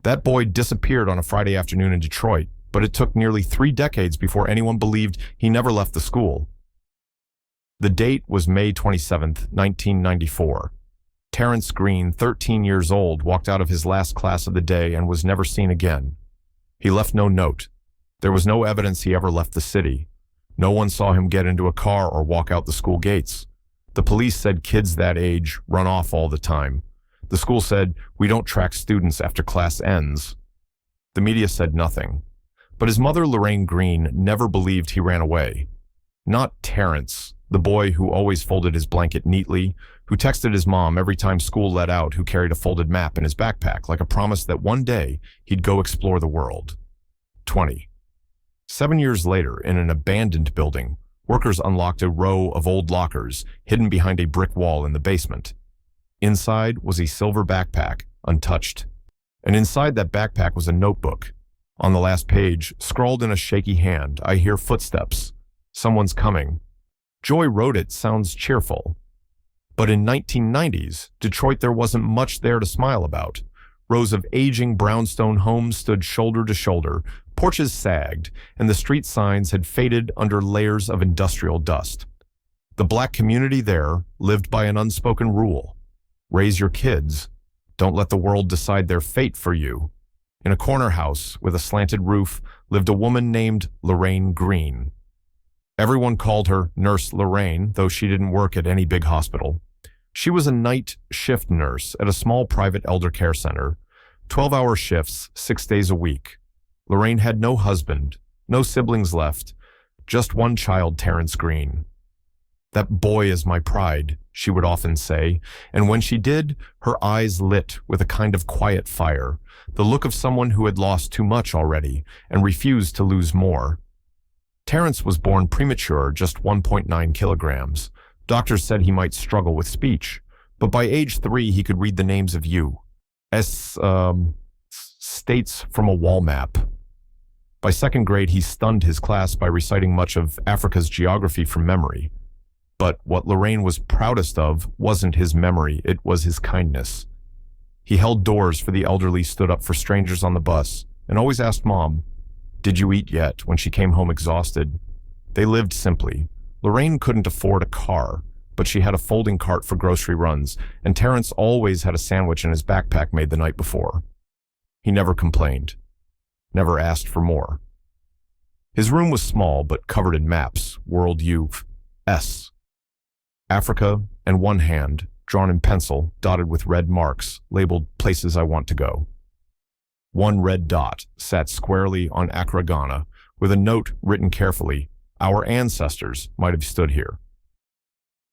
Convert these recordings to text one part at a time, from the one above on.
That boy disappeared on a Friday afternoon in Detroit, but it took nearly 3 decades before anyone believed he never left the school. The date was May 27, 1994. Terrance Green, 13 years old, walked out of his last class of the day and was never seen again. He left no note. There was no evidence he ever left the city. No one saw him get into a car or walk out the school gates. The police said kids that age run off all the time. The school said, "We don't track students after class ends." The media said nothing. But his mother, Lorraine Green, never believed he ran away. Not Terrance, the boy who always folded his blanket neatly, who texted his mom every time school let out, who carried a folded map in his backpack like a promise that one day he'd go explore the world. 20. 7 years later, in an abandoned building, workers unlocked a row of old lockers hidden behind a brick wall in the basement. Inside was a silver backpack, untouched. And inside that backpack was a notebook. On the last page, scrawled in a shaky hand, "I hear footsteps. Someone's coming." Joy wrote it sounds cheerful. But in 1990s, Detroit, there wasn't much there to smile about. Rows of aging brownstone homes stood shoulder to shoulder, porches sagged, and the street signs had faded under layers of industrial dust. The black community there lived by an unspoken rule. Raise your kids. Don't let the world decide their fate for you. In a corner house with a slanted roof lived a woman named Lorraine Green. Everyone called her Nurse Lorraine, though she didn't work at any big hospital. She was a night shift nurse at a small private elder care center, 12-hour shifts, 6 days a week. Lorraine had no husband, no siblings left, just one child, Terrance Green. "That boy is my pride," she would often say, and when she did, her eyes lit with a kind of quiet fire, the look of someone who had lost too much already and refused to lose more. Terrance was born premature, just 1.9 kilograms. Doctors said he might struggle with speech, but by age 3 he could read the names of states from a wall map. By 2nd grade, he stunned his class by reciting much of Africa's geography from memory. But what Lorraine was proudest of wasn't his memory, it was his kindness. He held doors for the elderly, stood up for strangers on the bus, and always asked Mom, "Did you eat yet?" when she came home exhausted. They lived simply. Lorraine couldn't afford a car, but she had a folding cart for grocery runs, and Terrance always had a sandwich in his backpack made the night before. He never complained, never asked for more. His room was small but covered in maps, World U.S. Africa, and one hand, drawn in pencil, dotted with red marks, labeled "Places I Want to Go." One red dot sat squarely on Accra, Ghana, with a note written carefully, "Our ancestors might have stood here."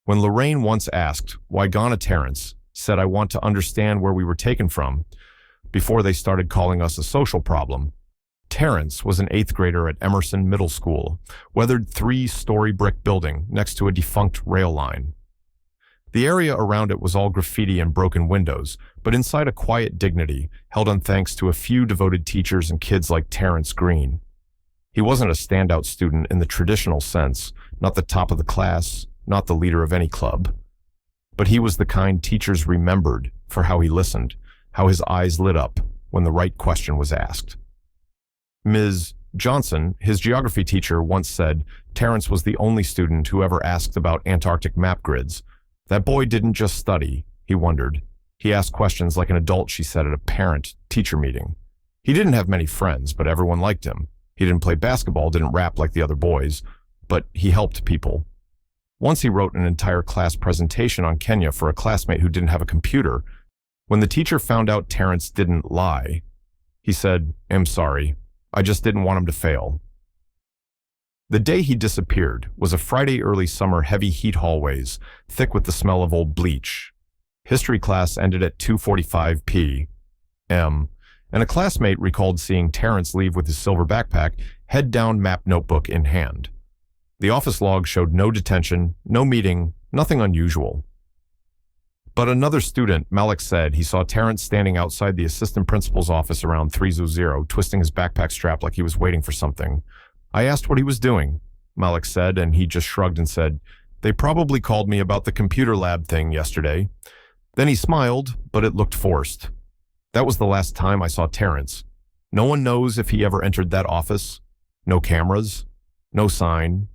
When Lorraine once asked why Ghana, Terrance said, "I want to understand where we were taken from," before they started calling us a social problem. Terrance was an 8th grader at Emerson Middle School, weathered 3-story brick building next to a defunct rail line. The area around it was all graffiti and broken windows, but inside a quiet dignity, held on thanks to a few devoted teachers and kids like Terrance Green. He wasn't a standout student in the traditional sense, not the top of the class, not the leader of any club. But he was the kind teachers remembered for how he listened, how his eyes lit up when the right question was asked. Ms. Johnson, his geography teacher, once said Terrance was the only student who ever asked about Antarctic map grids. That boy didn't just study, he wondered. He asked questions like an adult, she said at a parent-teacher meeting. He didn't have many friends, but everyone liked him. He didn't play basketball, didn't rap like the other boys, but he helped people. Once he wrote an entire class presentation on Kenya for a classmate who didn't have a computer. When the teacher found out Terrance didn't lie, he said, "I'm sorry. I just didn't want him to fail." The day he disappeared was a Friday early summer, heavy heat hallways, thick with the smell of old bleach. History class ended at 2:45 p.m., and a classmate recalled seeing Terrance leave with his silver backpack, head down, map notebook in hand. The office log showed no detention, no meeting, nothing unusual. But another student, Malik, said he saw Terrance standing outside the assistant principal's office around 3:00, twisting his backpack strap like he was waiting for something. "I asked what he was doing," Malik said, and he just shrugged and said, "They probably called me about the computer lab thing yesterday." Then he smiled, but it looked forced. That was the last time I saw Terrance. No one knows if he ever entered that office. No cameras. No sign.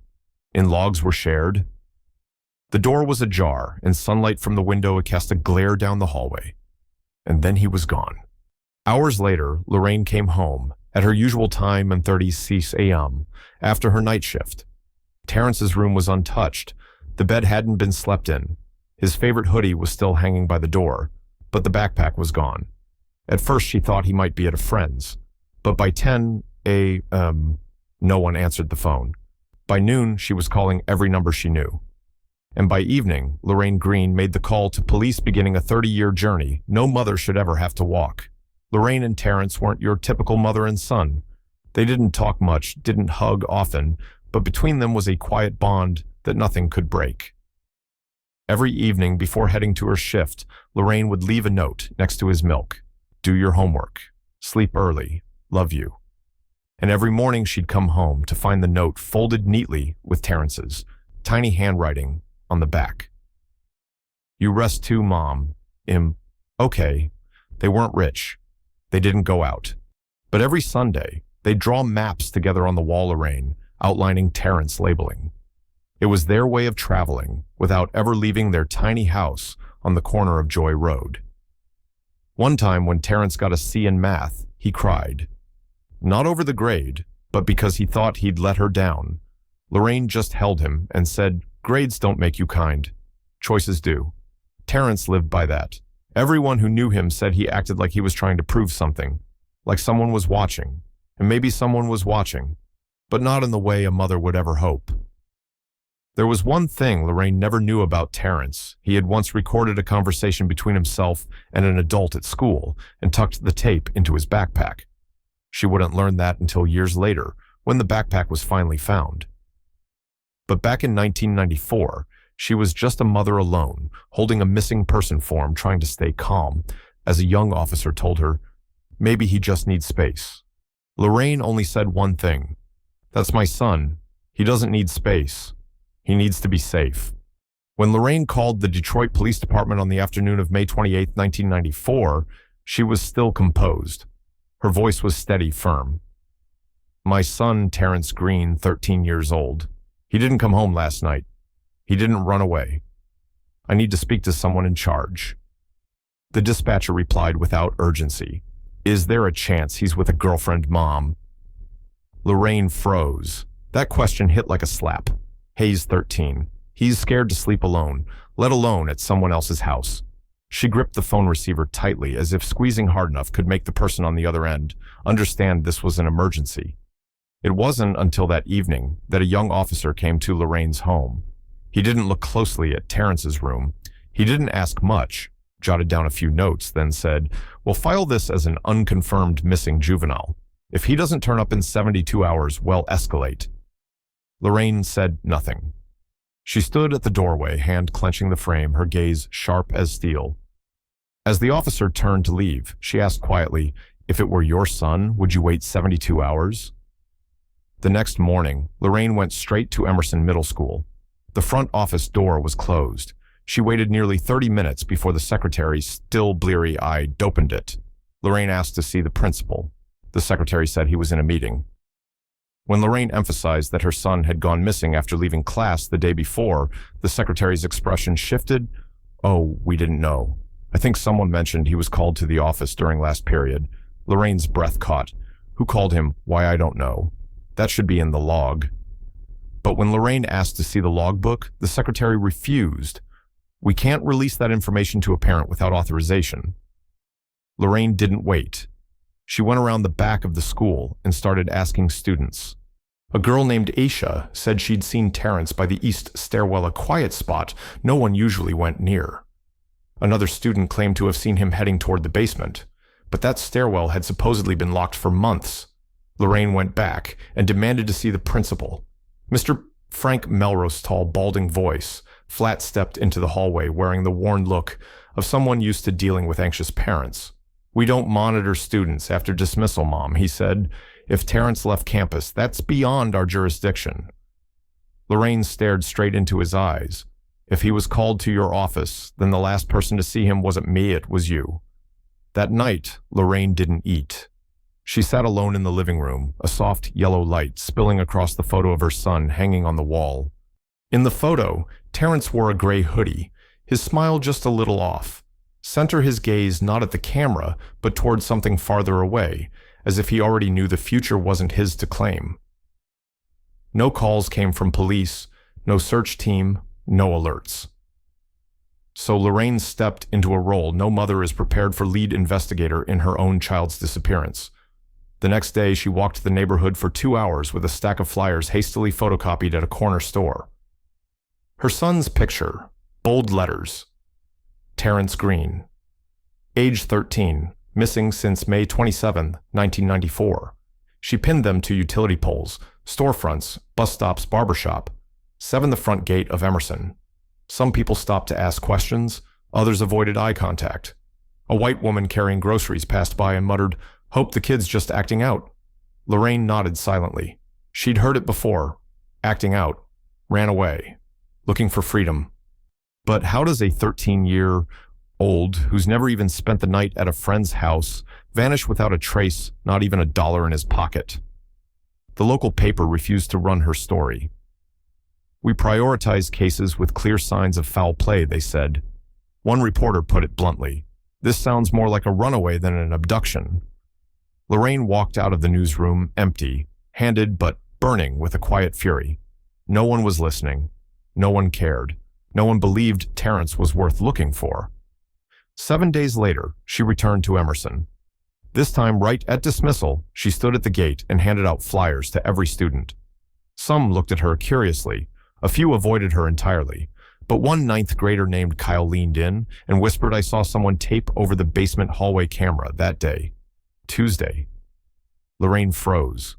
And logs were shared. The door was ajar, and sunlight from the window cast a glare down the hallway. And then he was gone. Hours later, Lorraine came home, at her usual time and 36 a.m., after her night shift. Terrance's room was untouched. The bed hadn't been slept in. His favorite hoodie was still hanging by the door, but the backpack was gone. At first, she thought he might be at a friend's, but by 10 a.m., no one answered the phone. By noon, she was calling every number she knew. And by evening, Lorraine Green made the call to police, beginning a 30-year journey no mother should ever have to walk. Lorraine and Terrance weren't your typical mother and son. They didn't talk much, didn't hug often, but between them was a quiet bond that nothing could break. Every evening before heading to her shift, Lorraine would leave a note next to his milk. Do your homework. Sleep early. Love you. And every morning she'd come home to find the note folded neatly with Terrance's, tiny handwriting on the back. You rest too, Mom. Okay. They weren't rich. They didn't go out. But every Sunday, they'd draw maps together on the wall, Lorraine, outlining Terrance labeling. It was their way of traveling without ever leaving their tiny house on the corner of Joy Road. One time when Terrance got a C in math, he cried. Not over the grade, but because he thought he'd let her down. Lorraine just held him and said, grades don't make you kind. Choices do. Terrance lived by that. Everyone who knew him said he acted like he was trying to prove something, like someone was watching, and maybe someone was watching, but not in the way a mother would ever hope. There was one thing Lorraine never knew about Terrance. He had once recorded a conversation between himself and an adult at school and tucked the tape into his backpack. She wouldn't learn that until years later, when the backpack was finally found. But back in 1994, she was just a mother alone, holding a missing person form, trying to stay calm, as a young officer told her, maybe he just needs space. Lorraine only said one thing. That's my son. He doesn't need space. He needs to be safe. When Lorraine called the Detroit Police Department on the afternoon of May 28, 1994, she was still composed. Her voice was steady, firm. My son, Terrance Green, 13 years old. He didn't come home last night. He didn't run away. I need to speak to someone in charge. The dispatcher replied without urgency. Is there a chance he's with a girlfriend, Mom? Lorraine froze. That question hit like a slap. He's 13. He's scared to sleep alone, let alone at someone else's house. She gripped the phone receiver tightly, as if squeezing hard enough could make the person on the other end understand this was an emergency. It wasn't until that evening that a young officer came to Lorraine's home. He didn't look closely at Terrance's room. He didn't ask much, jotted down a few notes, then said, we'll file this as an unconfirmed missing juvenile. If he doesn't turn up in 72 hours, we'll escalate. Lorraine said nothing. She stood at the doorway, hand clenching the frame, her gaze sharp as steel. As the officer turned to leave, she asked quietly, if it were your son, would you wait 72 hours? The next morning, Lorraine went straight to Emerson Middle School. The front office door was closed. She waited nearly 30 minutes before the secretary, still bleary-eyed, opened it. Lorraine asked to see the principal. The secretary said he was in a meeting. When Lorraine emphasized that her son had gone missing after leaving class the day before, the secretary's expression shifted. Oh, we didn't know. I think someone mentioned he was called to the office during last period. Lorraine's breath caught. Who called him? Why, I don't know. That should be in the log. But when Lorraine asked to see the logbook, the secretary refused. We can't release that information to a parent without authorization. Lorraine didn't wait. She went around the back of the school and started asking students. A girl named Aisha said she'd seen Terrance by the east stairwell, a quiet spot no one usually went near. Another student claimed to have seen him heading toward the basement, but that stairwell had supposedly been locked for months. Lorraine went back and demanded to see the principal. Mr. Frank Melrose's tall, balding voice flat-stepped into the hallway, wearing the worn look of someone used to dealing with anxious parents. We don't monitor students after dismissal, Mom, he said. If Terrance left campus, that's beyond our jurisdiction. Lorraine stared straight into his eyes. If he was called to your office, then the last person to see him wasn't me, it was you. That night, Lorraine didn't eat. She sat alone in the living room, a soft yellow light spilling across the photo of her son hanging on the wall. In the photo, Terrance wore a gray hoodie, his smile just a little off. Center his gaze not at the camera, but toward something farther away, as if he already knew the future wasn't his to claim. No calls came from police, no search team, no alerts. So Lorraine stepped into a role no mother is prepared for lead investigator in her own child's disappearance. The next day, she walked the neighborhood for 2 hours with a stack of flyers hastily photocopied at a corner store. Her son's picture, bold letters, Terrance Green. Age 13, missing since May 27, 1994. She pinned them to utility poles, storefronts, bus stops, barbershop, 7 the front gate of Emerson. Some people stopped to ask questions, others avoided eye contact. A white woman carrying groceries passed by and muttered, "Hope the kid's just acting out." Lorraine nodded silently. She'd heard it before. Acting out. Ran away. Looking for freedom. But how does a 13-year-old who's never even spent the night at a friend's house vanish without a trace, not even $1 in his pocket? The local paper refused to run her story. "We prioritize cases with clear signs of foul play," they said. One reporter put it bluntly. "This sounds more like a runaway than an abduction." Lorraine walked out of the newsroom empty, handed but burning with a quiet fury. No one was listening. No one cared. No one believed Terrance was worth looking for. 7 days later, she returned to Emerson. This time, right at dismissal, she stood at the gate and handed out flyers to every student. Some looked at her curiously. A few avoided her entirely. But one 9th grader named Kyle leaned in and whispered, "I saw someone tape over the basement hallway camera that day. Tuesday." Lorraine froze.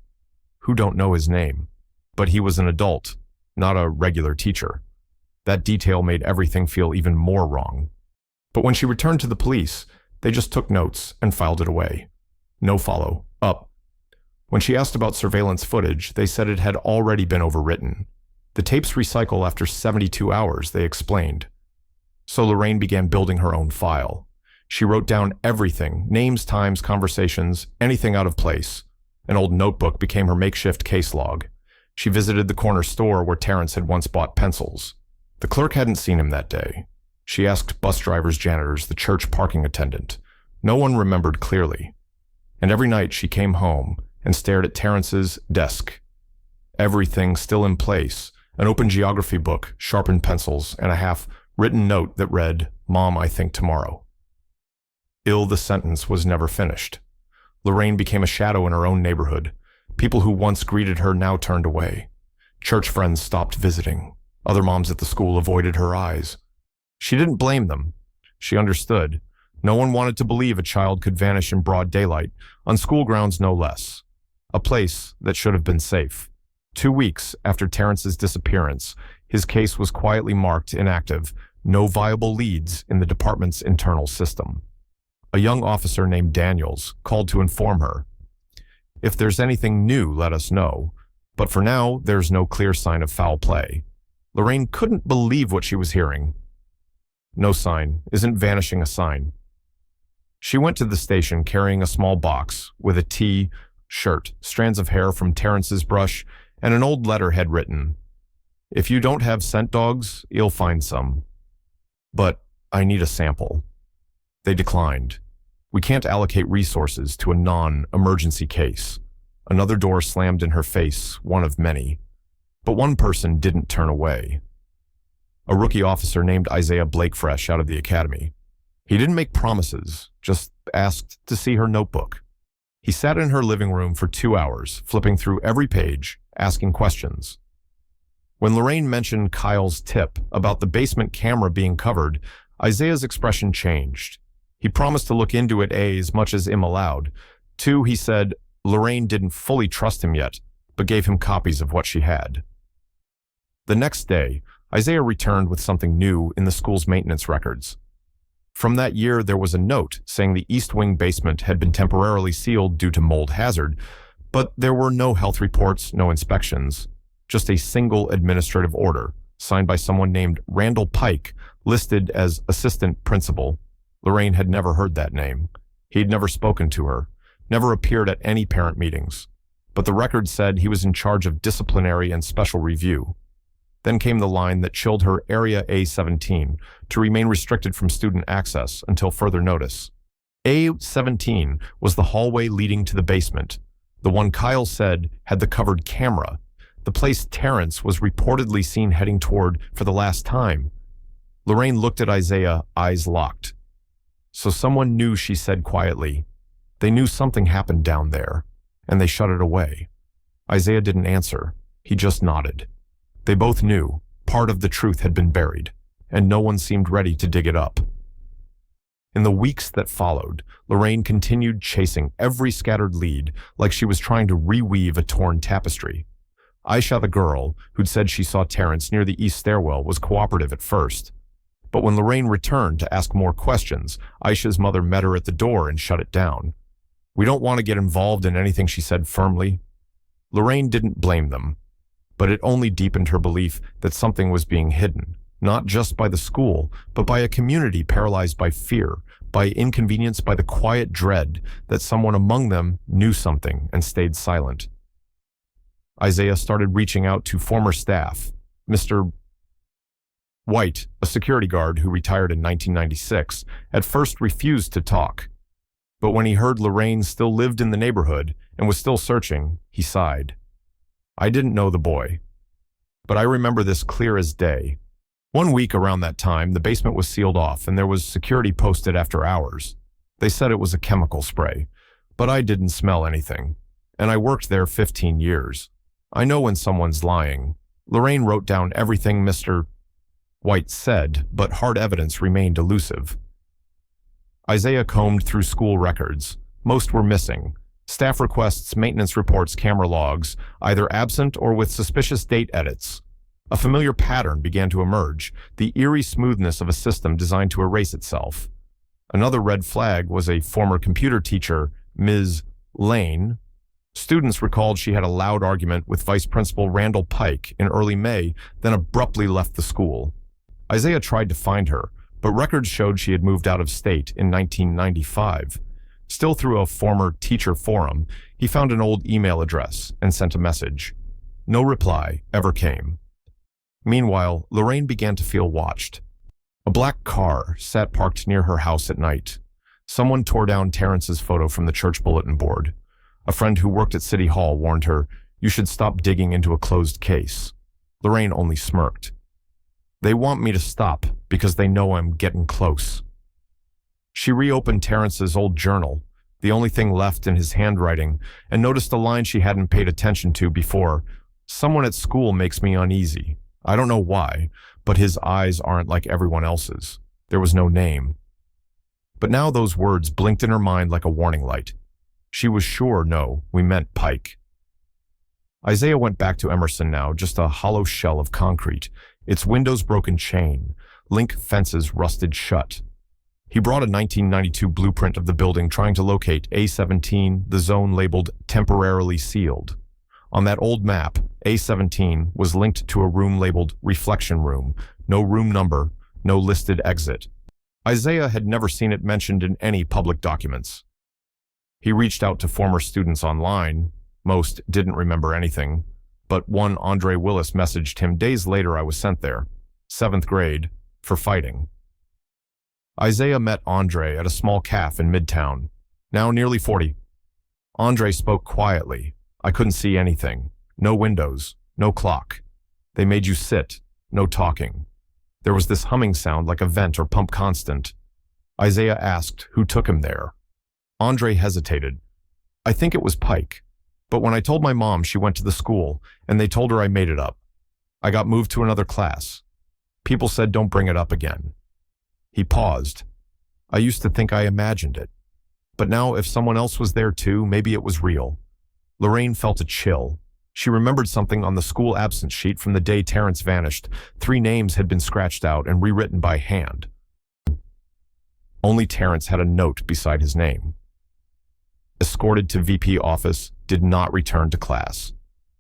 Who don't know his name? But he was an adult, not a regular teacher. That detail made everything feel even more wrong. But when she returned to the police, they just took notes and filed it away. No follow-up. When she asked about surveillance footage, they said it had already been overwritten. The tapes recycle after 72 hours, they explained. So Lorraine began building her own file. She wrote down everything, names, times, conversations, anything out of place. An old notebook became her makeshift case log. She visited the corner store where Terrance had once bought pencils. The clerk hadn't seen him that day. She asked bus drivers, janitors, the church parking attendant. No one remembered clearly. And every night she came home and stared at Terrance's desk. Everything still in place, an open geography book, sharpened pencils, and a half-written note that read, "Mom, I think tomorrow." The sentence was never finished. Lorraine became a shadow in her own neighborhood. People who once greeted her now turned away. Church friends stopped visiting. Other moms at the school avoided her eyes. She didn't blame them. She understood. No one wanted to believe a child could vanish in broad daylight, on school grounds no less. A place that should have been safe. 2 weeks after Terrance's disappearance, his case was quietly marked inactive, no viable leads in the department's internal system. A young officer named Daniels called to inform her, "If there's anything new, let us know. But for now, there's no clear sign of foul play." Lorraine couldn't believe what she was hearing. No sign. Isn't vanishing a sign? She went to the station carrying a small box with a T-shirt, strands of hair from Terrance's brush, and an old letterhead written, "If you don't have scent dogs, you'll find some. But I need a sample." They declined. "We can't allocate resources to a non-emergency case." Another door slammed in her face, one of many. But one person didn't turn away. A rookie officer named Isaiah Blakefresh out of the academy. He didn't make promises, just asked to see her notebook. He sat in her living room for 2 hours, flipping through every page, asking questions. When Lorraine mentioned Kyle's tip about the basement camera being covered, Isaiah's expression changed. He promised to look into it as much as him allowed. 2, he said Lorraine didn't fully trust him yet, but gave him copies of what she had. The next day, Isaiah returned with something new in the school's maintenance records. From that year, there was a note saying the East Wing basement had been temporarily sealed due to mold hazard, but there were no health reports, no inspections, just a single administrative order signed by someone named Randall Pike, listed as assistant principal. Lorraine had never heard that name. He'd never spoken to her, never appeared at any parent meetings, but the record said he was in charge of disciplinary and special review. Then came the line that chilled her Area A17 to remain restricted from student access until further notice. A17 was the hallway leading to the basement, the one Kyle said had the covered camera, the place Terrance was reportedly seen heading toward for the last time. Lorraine looked at Isaiah, eyes locked. So someone knew, she said quietly. They knew something happened down there, and they shut it away. Isaiah didn't answer. He just nodded. They both knew part of the truth had been buried, and no one seemed ready to dig it up. In the weeks that followed, Lorraine continued chasing every scattered lead like she was trying to reweave a torn tapestry. Aisha, the girl who'd said she saw Terrance near the east stairwell, was cooperative at first. But when Lorraine returned to ask more questions, Aisha's mother met her at the door and shut it down. "We don't want to get involved in anything," she said firmly. Lorraine didn't blame them, but it only deepened her belief that something was being hidden, not just by the school, but by a community paralyzed by fear, by inconvenience, by the quiet dread that someone among them knew something and stayed silent. Isaiah started reaching out to former staff. Mr. White, a security guard who retired in 1996, at first refused to talk. But when he heard Lorraine still lived in the neighborhood and was still searching, he sighed. "I didn't know the boy, but I remember this clear as day. One week around that time, the basement was sealed off and there was security posted after hours. They said it was a chemical spray, but I didn't smell anything. And I worked there 15 years. I know when someone's lying." Lorraine wrote down everything Mr. White said, but hard evidence remained elusive. Isaiah combed through school records. Most were missing. Staff requests, maintenance reports, camera logs, either absent or with suspicious date edits. A familiar pattern began to emerge, the eerie smoothness of a system designed to erase itself. Another red flag was a former computer teacher, Ms. Lane. Students recalled she had a loud argument with Vice Principal Randall Pike in early May, then abruptly left the school. Isaiah tried to find her, but records showed she had moved out of state in 1995. Still through a former teacher forum, he found an old email address and sent a message. No reply ever came. Meanwhile, Lorraine began to feel watched. A black car sat parked near her house at night. Someone tore down Terrance's photo from the church bulletin board. A friend who worked at City Hall warned her, "You should stop digging into a closed case." Lorraine only smirked. "They want me to stop because they know I'm getting close." She reopened Terrance's old journal, the only thing left in his handwriting, and noticed a line she hadn't paid attention to before. "Someone at school makes me uneasy. I don't know why, but his eyes aren't like everyone else's." There was no name. But now those words blinked in her mind like a warning light. She was sure, no, we meant Pike. Isaiah went back to Emerson now, just a hollow shell of concrete, its windows broken chain, link fences rusted shut. He brought a 1992 blueprint of the building, trying to locate A17, the zone labeled temporarily sealed. On that old map, A17 was linked to a room labeled reflection room, no room number, no listed exit. Isaiah had never seen it mentioned in any public documents. He reached out to former students online. Most didn't remember anything, but one, Andre Willis, messaged him days later. "I was sent there, 7th grade, for fighting." Isaiah met Andre at a small cafe in Midtown, now nearly 40. Andre spoke quietly. "I couldn't see anything. No windows, no clock. They made you sit, no talking. There was this humming sound like a vent or pump constant." Isaiah asked who took him there. Andre hesitated. "I think it was Pike. But when I told my mom, she went to the school, and they told her I made it up. I got moved to another class. People said don't bring it up again." He paused. "I used to think I imagined it. But now if someone else was there too, maybe it was real." Lorraine felt a chill. She remembered something on the school absence sheet from the day Terrance vanished. 3 names had been scratched out and rewritten by hand. Only Terrance had a note beside his name. Escorted to VP office, did not return to class.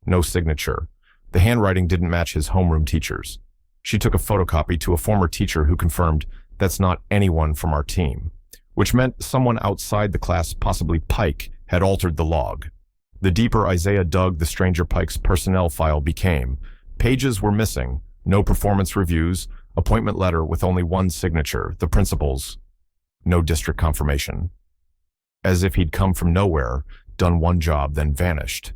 No signature. The handwriting didn't match his homeroom teacher's. She took a photocopy to a former teacher who confirmed, "That's not anyone from our team. which meant someone outside the class, possibly Pike, had altered the log. The deeper Isaiah dug, the stranger Pike's personnel file became. Pages were missing, no performance reviews, appointment letter with only one signature, the principal's, no district confirmation. As if he'd come from nowhere, done one job, then vanished.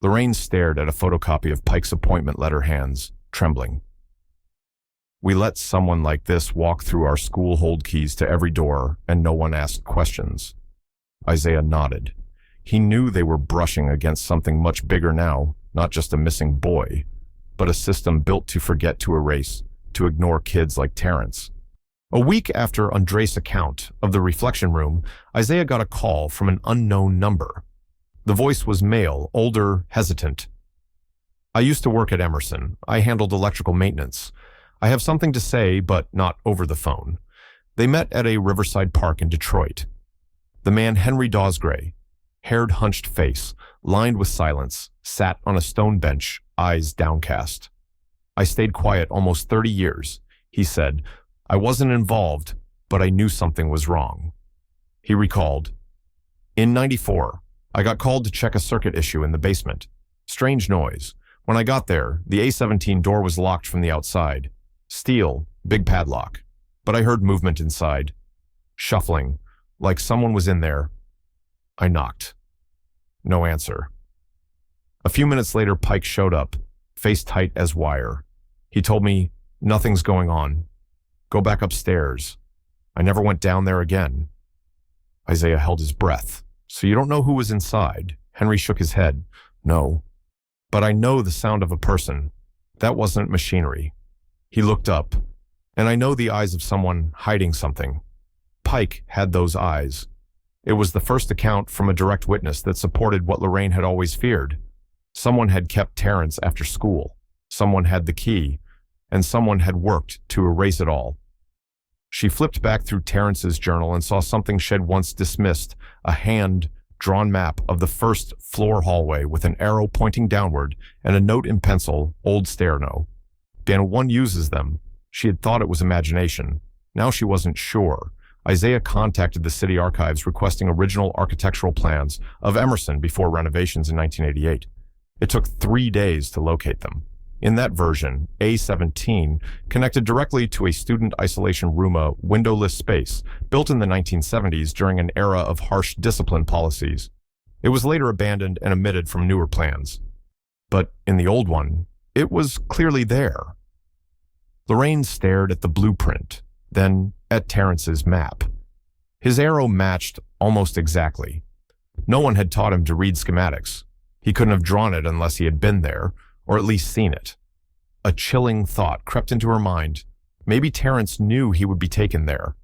Lorraine stared at a photocopy of Pike's appointment letter, hands trembling. We let someone like this walk through our school, hold keys to every door, and no one asked questions. Isaiah nodded. He knew they were brushing against something much bigger now, not just a missing boy, but a system built to forget, to erase, to ignore kids like Terrance. A week after Andres' account of the reflection room, Isaiah got a call from an unknown number. The voice was male, older, hesitant. I used to work at Emerson. I handled electrical maintenance. I have something to say, but not over the phone. They met at a riverside park in Detroit. The man, Henry Dawsgray, haired, hunched face, lined with silence, sat on a stone bench, eyes downcast. I stayed quiet almost 30 years, he said. I wasn't involved, but I knew something was wrong. He recalled, in '94, I got called to check a circuit issue in the basement. Strange noise. When I got there, the A17 door was locked from the outside. Steel, big padlock. But I heard movement inside. Shuffling, like someone was in there. I knocked. No answer. A few minutes later, Pike showed up, face tight as wire. He told me, nothing's going on. Go back upstairs. I never went down there again. Isaiah held his breath. So you don't know who was inside? Henry shook his head. No. But I know the sound of a person. That wasn't machinery. He looked up. And I know the eyes of someone hiding something. Pike had those eyes. It was the first account from a direct witness that supported what Lorraine had always feared. Someone had kept Terrance after school. Someone had the key. And someone had worked to erase it all. She flipped back through Terrance's journal and saw something she'd once dismissed, a hand-drawn map of the first floor hallway with an arrow pointing downward and a note in pencil, old Sterno. Dan, one uses them. She had thought it was imagination. Now she wasn't sure. Isaiah contacted the city archives requesting original architectural plans of Emerson before renovations in 1988. It took 3 days to locate them. In that version, A17 connected directly to a student isolation room, a windowless space built in the 1970s during an era of harsh discipline policies. It was later abandoned and omitted from newer plans. But in the old one, it was clearly there. Lorraine stared at the blueprint, then at Terrance's map. His arrow matched almost exactly. No one had taught him to read schematics. He couldn't have drawn it unless he had been there, or at least seen it. A chilling thought crept into her mind. Maybe Terrance knew he would be taken there.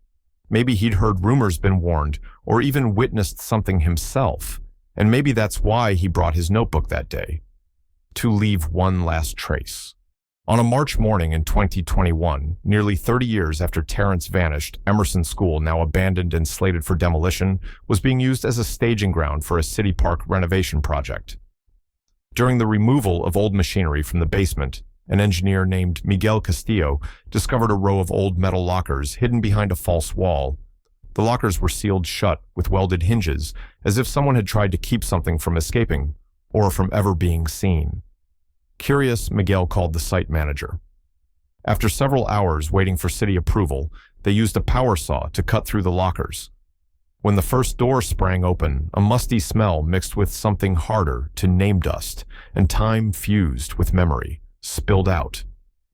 Maybe he'd heard rumors, been warned, or even witnessed something himself. And maybe that's why he brought his notebook that day. To leave one last trace. On a March morning in 2021, nearly 30 years after Terrance vanished, Emerson School, now abandoned and slated for demolition, was being used as a staging ground for a city park renovation project. During the removal of old machinery from the basement, an engineer named Miguel Castillo discovered a row of old metal lockers hidden behind a false wall. The lockers were sealed shut with welded hinges, as if someone had tried to keep something from escaping, or from ever being seen. Curious, Miguel called the site manager. After several hours waiting for city approval, they used a power saw to cut through the lockers. When the first door sprang open, a musty smell mixed with something harder to name dust, and time fused with memory, spilled out.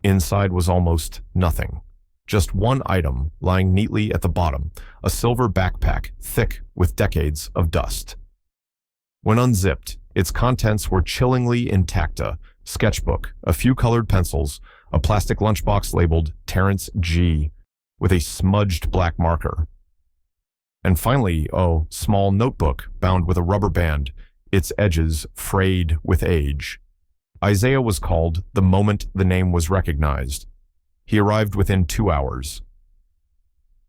Inside was almost nothing. Just one item lying neatly at the bottom, a silver backpack thick with decades of dust. When unzipped, its contents were chillingly intact: a sketchbook, a few colored pencils, a plastic lunchbox labeled Terrance G with a smudged black marker. And finally, a small notebook bound with a rubber band, its edges frayed with age. Isaiah was called the moment the name was recognized. He arrived within 2 hours.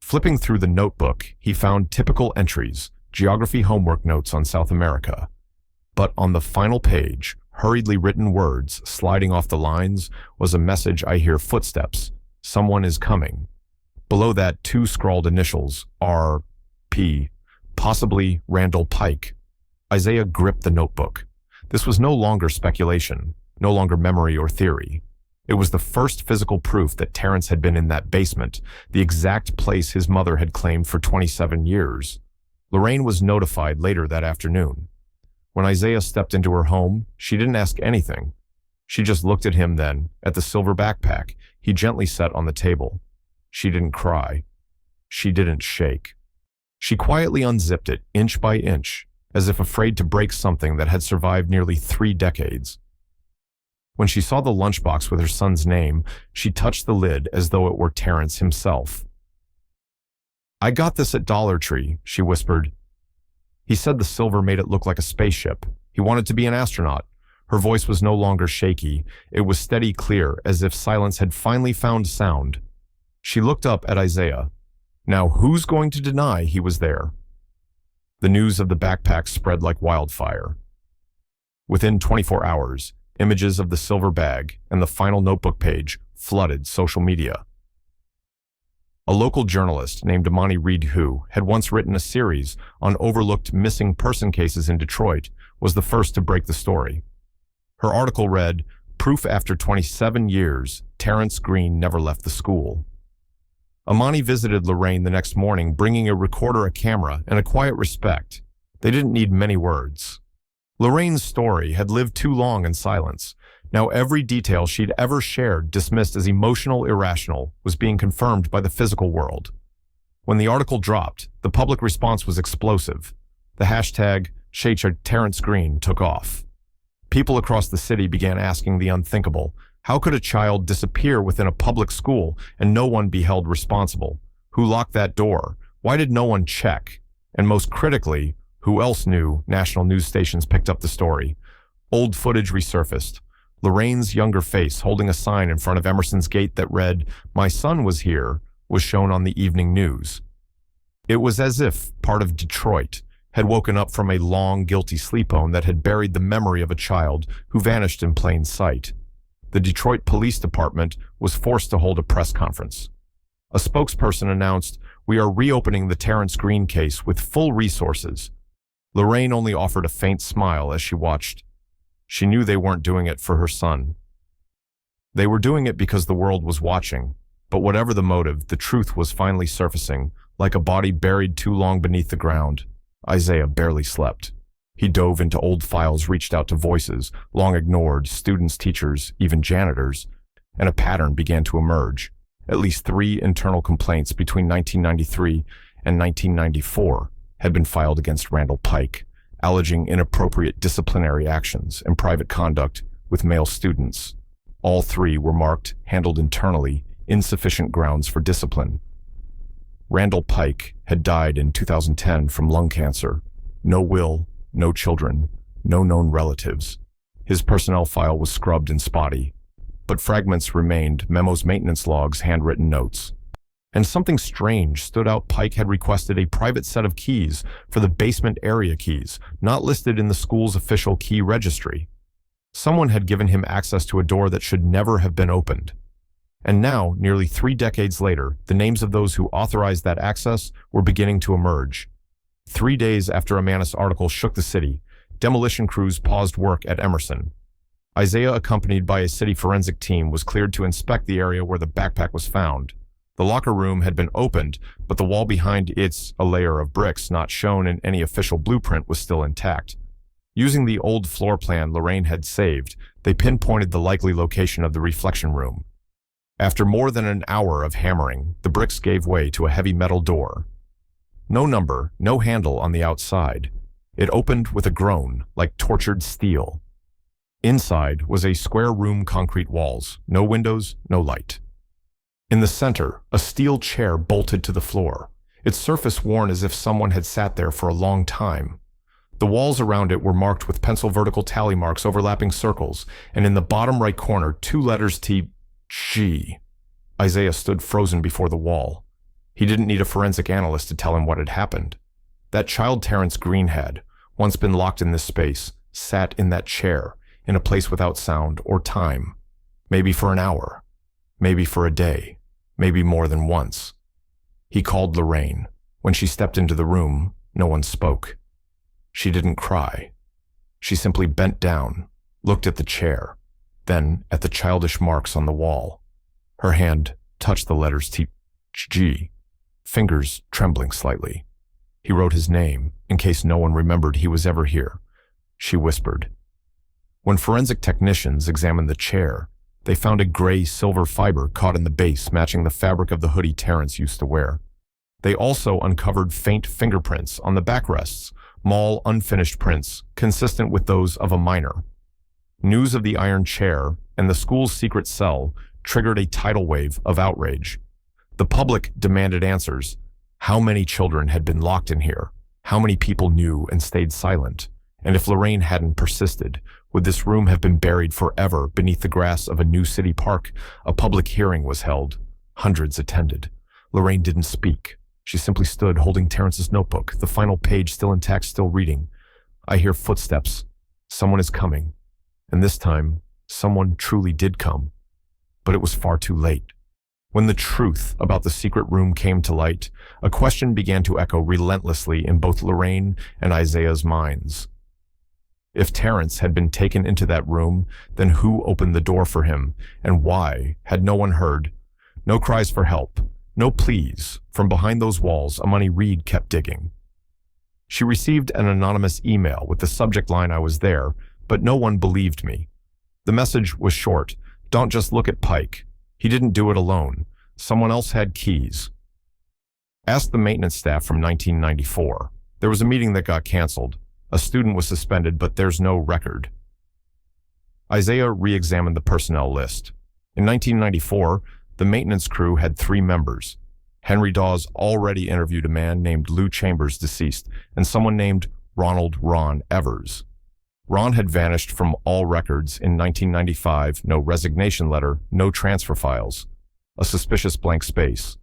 Flipping through the notebook, he found typical entries, geography homework notes on South America. But on the final page, hurriedly written words sliding off the lines, was a message: I hear footsteps. Someone is coming. Below that, 2 scrawled initials, P, possibly Randall Pike. Isaiah gripped the notebook. This was no longer speculation, no longer memory or theory. It was the first physical proof that Terrance had been in that basement, the exact place his mother had claimed for 27 years. Lorraine was notified later that afternoon. When Isaiah stepped into her home, she didn't ask anything. She just looked at him then, at the silver backpack he gently set on the table. She didn't cry. She didn't shake. She quietly unzipped it, inch by inch, as if afraid to break something that had survived nearly 3 decades. When she saw the lunchbox with her son's name, she touched the lid as though it were Terrance himself. "I got this at Dollar Tree," she whispered. He said the silver made it look like a spaceship. He wanted to be an astronaut. Her voice was no longer shaky. It was steady, clear, as if silence had finally found sound. She looked up at Isaiah. Now who's going to deny he was there? The news of the backpack spread like wildfire. Within 24 hours, images of the silver bag and the final notebook page flooded social media. A local journalist named Amani Reed, who had once written a series on overlooked missing person cases in Detroit, was the first to break the story. Her article read, "Proof after 27 years, Terrance Green never left the school." Amani visited Lorraine the next morning, bringing a recorder, a camera, and a quiet respect. They didn't need many words. Lorraine's story had lived too long in silence. Now every detail she'd ever shared, dismissed as emotional, irrational, was being confirmed by the physical world. When the article dropped, the public response was explosive. The hashtag #Terrance Green took off. People across the city began asking the unthinkable. How could a child disappear within a public school and no one be held responsible? Who locked that door? Why did no one check? And most critically, who else knew? National news stations picked up the story. Old footage resurfaced. Lorraine's younger face holding a sign in front of Emerson's gate that read, "My son was here," was shown on the evening news. It was as if part of Detroit had woken up from a long, guilty sleepone that had buried the memory of a child who vanished in plain sight. The Detroit Police Department was forced to hold a press conference. A spokesperson announced, "We are reopening the Terrance Green case with full resources." Lorraine only offered a faint smile as she watched. She knew they weren't doing it for her son. They were doing it because the world was watching. But whatever the motive, the truth was finally surfacing, like a body buried too long beneath the ground. Isaiah barely slept. He dove into old files, reached out to voices, long ignored, students, teachers, even janitors, and a pattern began to emerge. At least 3 internal complaints between 1993 and 1994 had been filed against Randall Pike, alleging inappropriate disciplinary actions and private conduct with male students. All 3 were marked, handled internally, insufficient grounds for discipline. Randall Pike had died in 2010 from lung cancer. No will, no children, no known relatives. His personnel file was scrubbed and spotty, but fragments remained, memos, maintenance logs, handwritten notes. And something strange stood out. Pike had requested a private set of keys for the basement area keys, not listed in the school's official key registry. Someone had given him access to a door that should never have been opened. And now, nearly 3 decades later, the names of those who authorized that access were beginning to emerge. 3 days after Amanus' article shook the city, demolition crews paused work at Emerson. Isaiah, accompanied by a city forensic team, was cleared to inspect the area where the backpack was found. The locker room had been opened, but the wall behind it, a layer of bricks not shown in any official blueprint, was still intact. Using the old floor plan Lorraine had saved, they pinpointed the likely location of the reflection room. After more than an hour of hammering, the bricks gave way to a heavy metal door. No number, no handle on the outside. It opened with a groan, like tortured steel. Inside was a square room, concrete walls, no windows, no light. In the center, a steel chair bolted to the floor, its surface worn as if someone had sat there for a long time. The walls around it were marked with pencil vertical tally marks, overlapping circles, and in the bottom right corner, 2 letters G. Isaiah stood frozen before the wall. He didn't need a forensic analyst to tell him what had happened. That child Terrance Green had, once been locked in this space, sat in that chair, in a place without sound or time. Maybe for an hour. Maybe for a day. Maybe more than once. He called Lorraine. When she stepped into the room, no one spoke. She didn't cry. She simply bent down, looked at the chair, then at the childish marks on the wall. Her hand touched the letters T-G, fingers trembling slightly. He wrote his name, in case no one remembered he was ever here. She whispered. When forensic technicians examined the chair, they found a gray silver fiber caught in the base matching the fabric of the hoodie Terrance used to wear. They also uncovered faint fingerprints on the backrests, small, unfinished prints, consistent with those of a minor. News of the iron chair and the school's secret cell triggered a tidal wave of outrage. The public demanded answers. How many children had been locked in here? How many people knew and stayed silent? And if Lorraine hadn't persisted, would this room have been buried forever beneath the grass of a new city park? A public hearing was held. Hundreds attended. Lorraine didn't speak. She simply stood holding Terrance's notebook, the final page still intact, still reading. I hear footsteps. Someone is coming. And this time, someone truly did come. But it was far too late. When the truth about the secret room came to light, a question began to echo relentlessly in both Lorraine and Isaiah's minds. If Terrance had been taken into that room, then who opened the door for him, and why had no one heard? No cries for help, no pleas. From behind those walls, Amani Reed kept digging. She received an anonymous email with the subject line, "I was there," but no one believed me. The message was short. Don't just look at Pike. He didn't do it alone. Someone else had keys. Ask the maintenance staff from 1994. There was a meeting that got canceled. A student was suspended, but there's no record. Isaiah re-examined the personnel list. In 1994, the maintenance crew had 3 members. Henry Dawes already interviewed a man named Lou Chambers, deceased, and someone named Ron Evers. Ron had vanished from all records in 1995, no resignation letter, no transfer files. A suspicious blank space.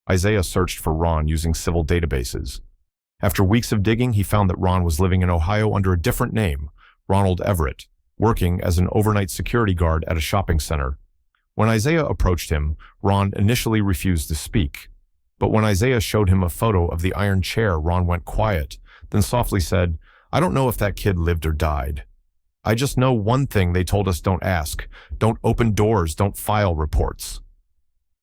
Isaiah searched for Ron using civil databases. After weeks of digging, he found that Ron was living in Ohio under a different name, Ronald Everett, working as an overnight security guard at a shopping center. When Isaiah approached him, Ron initially refused to speak. But when Isaiah showed him a photo of the iron chair, Ron went quiet, then softly said, "I don't know if that kid lived or died. I just know one thing they told us: don't ask, don't open doors, don't file reports."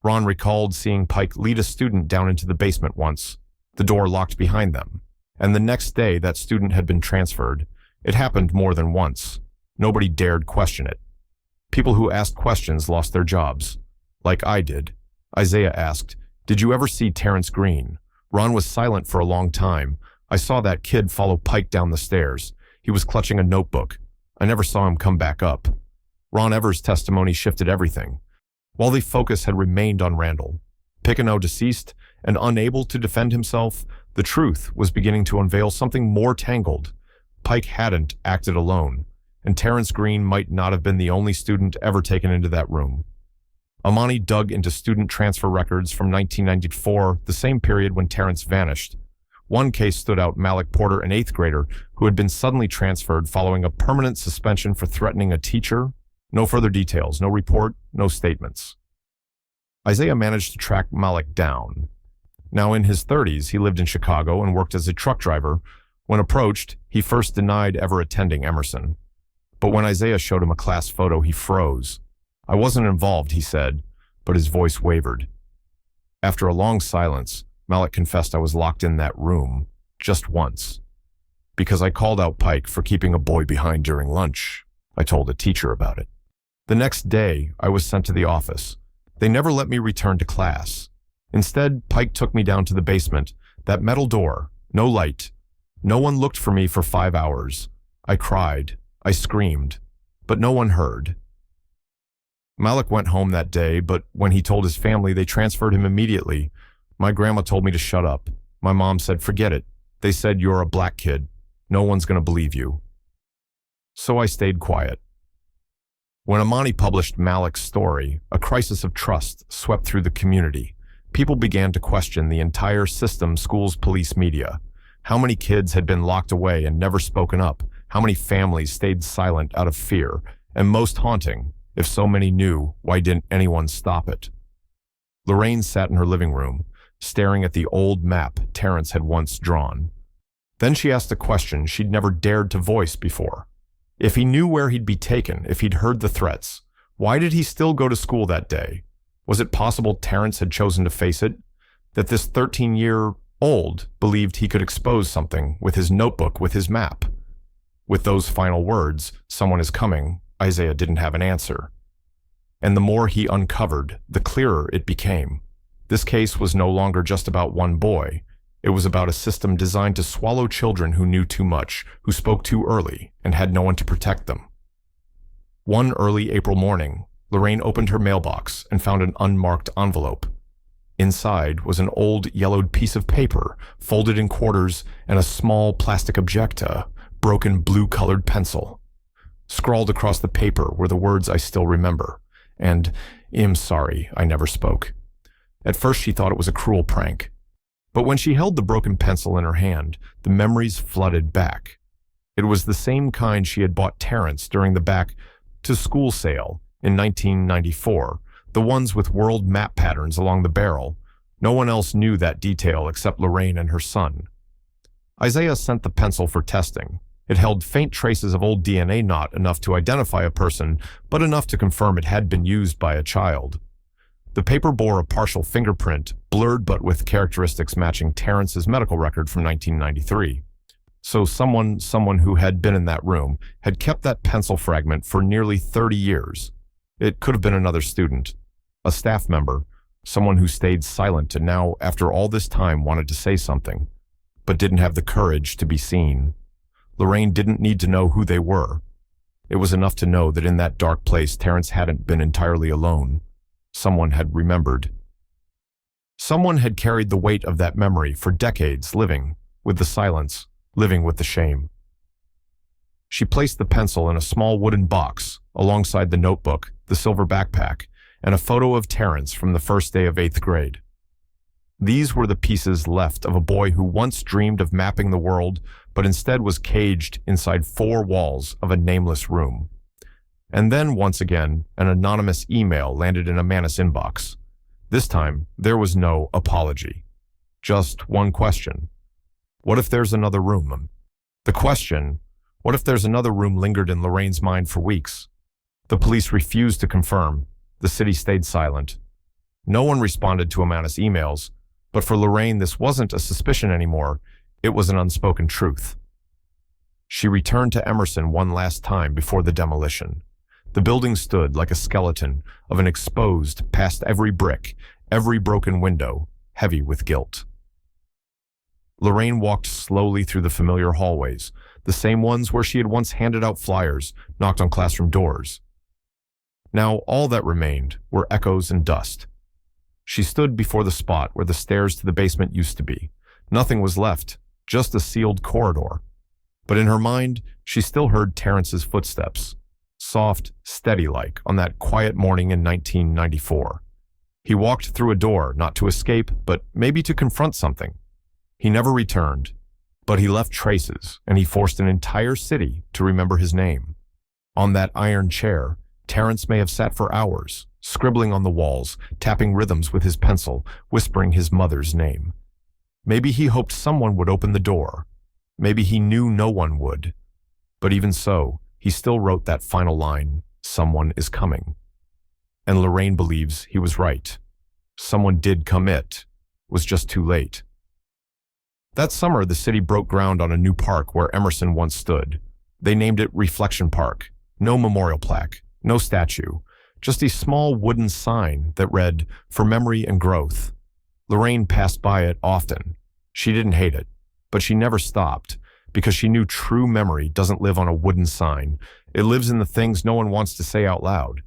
Ron recalled seeing Pike lead a student down into the basement once. The door locked behind them. And the next day, that student had been transferred. It happened more than once. Nobody dared question it. People who asked questions lost their jobs. Like I did. Isaiah asked, "Did you ever see Terrance Green?" Ron was silent for a long time. "I saw that kid follow Pike down the stairs. He was clutching a notebook. I never saw him come back up." Ron Evers' testimony shifted everything. While the focus had remained on Randall, Piccano deceased and unable to defend himself, the truth was beginning to unveil something more tangled. Pike hadn't acted alone, and Terrance Green might not have been the only student ever taken into that room. Amani dug into student transfer records from 1994, the same period when Terrance vanished. One case stood out: Malik Porter, an 8th grader who had been suddenly transferred following a permanent suspension for threatening a teacher. No further details, no report, no statements. Isaiah managed to track Malik down. Now in his 30s, he lived in Chicago and worked as a truck driver. When approached, he first denied ever attending Emerson. But when Isaiah showed him a class photo, he froze. "I wasn't involved," he said, but his voice wavered. After a long silence, Malik confessed, "I was locked in that room, just once. Because I called out Pike for keeping a boy behind during lunch. I told a teacher about it. The next day, I was sent to the office. They never let me return to class. Instead, Pike took me down to the basement, that metal door, no light. No one looked for me for 5 hours. I cried, I screamed, but no one heard." Malik went home that day, but when he told his family, they transferred him immediately. "My grandma told me to shut up. My mom said, 'Forget it.' They said, 'You're a black kid. No one's going to believe you.' So I stayed quiet." When Amani published Malik's story, a crisis of trust swept through the community. People began to question the entire system: schools, police, media. How many kids had been locked away and never spoken up? How many families stayed silent out of fear? And most haunting, if so many knew, why didn't anyone stop it? Lorraine sat in her living room. staring at the old map Terrance had once drawn. Then she asked a question she'd never dared to voice before. If he knew where he'd be taken, if he'd heard the threats, why did he still go to school that day? Was it possible Terrance had chosen to face it? That this 13-year-old believed he could expose something with his notebook, with his map? With those final words, "Someone is coming," Isaiah didn't have an answer. And the more he uncovered, the clearer it became. This case was no longer just about one boy. It was about a system designed to swallow children who knew too much, who spoke too early, and had no one to protect them. One early April morning, Lorraine opened her mailbox and found an unmarked envelope. Inside was an old yellowed piece of paper, folded in quarters, and a small plastic objecta, broken blue-colored pencil. Scrawled across the paper were the words I still remember, and "I'm sorry, I never spoke." At first she thought it was a cruel prank. But when she held the broken pencil in her hand, the memories flooded back. It was the same kind she had bought Terrance during the back-to-school sale in 1994, the ones with world map patterns along the barrel. No one else knew that detail except Lorraine and her son. Isaiah sent the pencil for testing. It held faint traces of old DNA, not enough to identify a person, but enough to confirm it had been used by a child. The paper bore a partial fingerprint, blurred but with characteristics matching Terrance's medical record from 1993. So someone who had been in that room had kept that pencil fragment for nearly 30 years. It could have been another student, a staff member, someone who stayed silent and now, after all this time, wanted to say something, but didn't have the courage to be seen. Lorraine didn't need to know who they were. It was enough to know that in that dark place, Terrance hadn't been entirely alone. Someone had remembered. Someone had carried the weight of that memory for decades, living with the silence, living with the shame. She placed the pencil in a small wooden box alongside the notebook, the silver backpack, and a photo of Terrance from the first day of 8th grade. These were the pieces left of a boy who once dreamed of mapping the world, but instead was caged inside 4 walls of a nameless room. And then, once again, an anonymous email landed in Amanda's inbox. This time, there was no apology. Just one question. What if there's another room? The question, what if there's another room, lingered in Lorraine's mind for weeks. The police refused to confirm. The city stayed silent. No one responded to Amanda's emails, but for Lorraine, this wasn't a suspicion anymore. It was an unspoken truth. She returned to Emerson one last time before the demolition. The building stood like a skeleton of an exposed, past every brick, every broken window, heavy with guilt. Lorraine walked slowly through the familiar hallways, the same ones where she had once handed out flyers, knocked on classroom doors. Now all that remained were echoes and dust. She stood before the spot where the stairs to the basement used to be. Nothing was left, just a sealed corridor. But in her mind, she still heard Terrance's footsteps. Soft, steady-like, on that quiet morning in 1994. He walked through a door, not to escape, but maybe to confront something. He never returned, but he left traces, and he forced an entire city to remember his name. On that iron chair, Terrance may have sat for hours, scribbling on the walls, tapping rhythms with his pencil, whispering his mother's name. Maybe he hoped someone would open the door. Maybe he knew no one would. But even so, he still wrote that final line, "Someone is coming." And Lorraine believes he was right. Someone did come. It was just too late. That summer, the city broke ground on a new park where Emerson once stood. They named it Reflection Park. No memorial plaque, no statue, just a small wooden sign that read, "For Memory and Growth." Lorraine passed by it often. She didn't hate it, but she never stopped, because she knew true memory doesn't live on a wooden sign. It lives in the things no one wants to say out loud.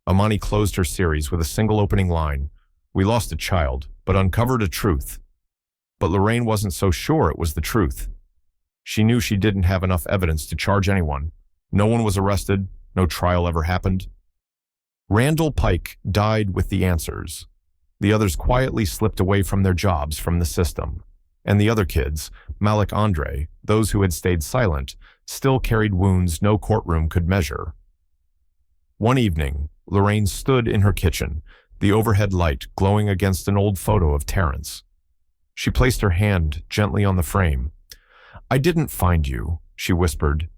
Amani closed her series with a single opening line. "We lost a child, but uncovered a truth." But Lorraine wasn't so sure it was the truth. She knew she didn't have enough evidence to charge anyone. No one was arrested. No trial ever happened. Randall Pike died with the answers. The others quietly slipped away from their jobs, from the system. And the other kids, Malik Andre, those who had stayed silent, still carried wounds no courtroom could measure. One evening, Lorraine stood in her kitchen, the overhead light glowing against an old photo of Terrance. She placed her hand gently on the frame. "I didn't find you," she whispered,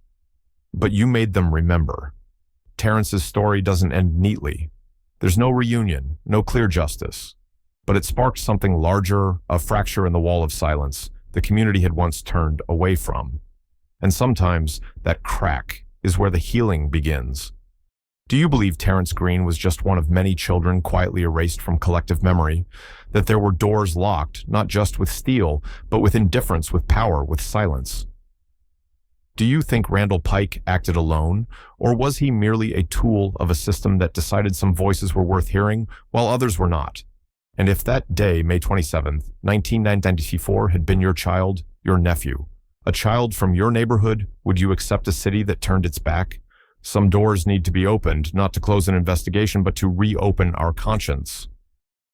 "but you made them remember." Terrance's story doesn't end neatly. There's no reunion, no clear justice. But it sparked something larger, a fracture in the wall of silence the community had once turned away from. And sometimes that crack is where the healing begins. Do you believe Terrance Green was just one of many children quietly erased from collective memory? That there were doors locked, not just with steel, but with indifference, with power, with silence? Do you think Randall Pike acted alone, or was he merely a tool of a system that decided some voices were worth hearing while others were not? And if that day, May 27th, 1994, had been your child, your nephew, a child from your neighborhood, would you accept a city that turned its back? Some doors need to be opened, not to close an investigation, but to reopen our conscience.